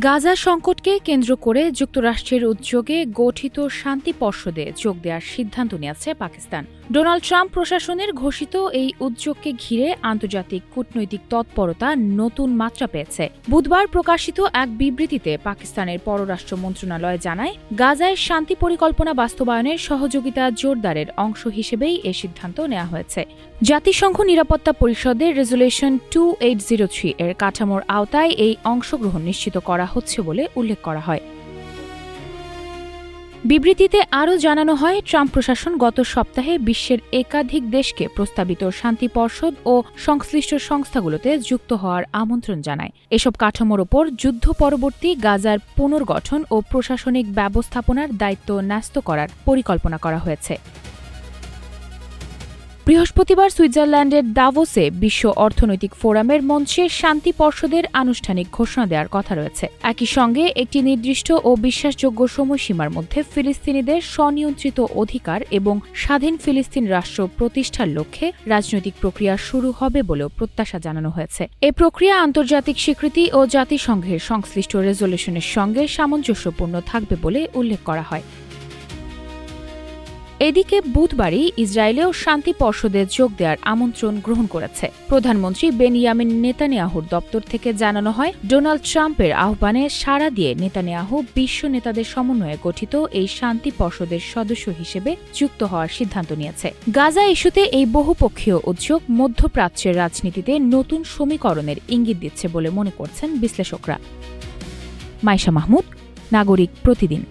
গাজা সংকটকে কেন্দ্র করে যুক্তরাষ্ট্রের উদ্যোগে গঠিত শান্তি পর্ষদে যোগ দেওয়ার সিদ্ধান্ত নিয়েছে পাকিস্তান। ডোনাল্ড ট্রাম্প প্রশাসনের ঘোষিত এই উদ্যোগকে ঘিরে আন্তর্জাতিক কূটনৈতিক তৎপরতা নতুন মাত্রা পেয়েছে। বুধবার প্রকাশিত এক বিবৃতিতে পাকিস্তানের পররাষ্ট্র মন্ত্রণালয় জানায়, গাজায় শান্তি পরিকল্পনা বাস্তবায়নের সহযোগিতা জোরদারের অংশ হিসেবেই এ সিদ্ধান্ত নেওয়া হয়েছে। জাতিসংঘ নিরাপত্তা পরিষদের রেজুলেশন 2803 এর কাঠামোর আওতায় এই অংশগ্রহণ নিশ্চিত করা হচ্ছে বলে উল্লেখ করা হয়। বিবৃতিতে আরও জানানো হয়, ট্রাম্প প্রশাসন গত সপ্তাহে বিশ্বের একাধিক দেশকে প্রস্তাবিত শান্তি পর্ষদ ও সংশ্লিষ্ট সংস্থাগুলোতে যুক্ত হওয়ার আমন্ত্রণ জানায়। এসব কাঠামোর ওপর যুদ্ধ পরবর্তী গাজার পুনর্গঠন ও প্রশাসনিক ব্যবস্থাপনার দায়িত্ব ন্যস্ত করার পরিকল্পনা করা হয়েছে। বৃহস্পতিবার সুইজারল্যান্ডের দাভোসে বিশ্ব অর্থনৈতিক ফোরামের মঞ্চে শান্তি পর্ষদের আনুষ্ঠানিক ঘোষণা দেওয়ার কথা রয়েছে। একই সঙ্গে একটি নির্দিষ্ট ও বিশ্বাসযোগ্য সময়সীমার মধ্যে ফিলিস্তিনিদের স্বনিয়ন্ত্রিত অধিকার এবং স্বাধীন ফিলিস্তিন রাষ্ট্র প্রতিষ্ঠার লক্ষ্যে রাজনৈতিক প্রক্রিয়া শুরু হবে বলেও প্রত্যাশা জানানো হয়েছে। এ প্রক্রিয়া আন্তর্জাতিক স্বীকৃতি ও জাতিসংঘের সংশ্লিষ্ট রেজুলেশনের সঙ্গে সামঞ্জস্যপূর্ণ থাকবে বলে উল্লেখ করা হয়। এদিকে বুধবারই ইসরায়েলেও শান্তি পর্ষদে যোগ দেওয়ার আমন্ত্রণ গ্রহণ করেছে। প্রধানমন্ত্রী বেনিয়ামিন নেতানিয়াহুর দপ্তর থেকে জানানো হয়, ডোনাল্ড ট্রাম্পের আহ্বানে সাড়া দিয়ে নেতানিয়াহু বিশ্ব নেতাদের সমন্বয়ে গঠিত এই শান্তি পর্ষদের সদস্য হিসেবে যুক্ত হওয়ার সিদ্ধান্ত নিয়েছে। গাজা ইস্যুতে এই বহুপক্ষীয় উদ্যোগ মধ্যপ্রাচ্যের রাজনীতিতে নতুন সমীকরণের ইঙ্গিত দিচ্ছে বলে মনে করছেন বিশ্লেষকরা। মাইশা মাহমুদ, নাগরিক প্রতিদিন।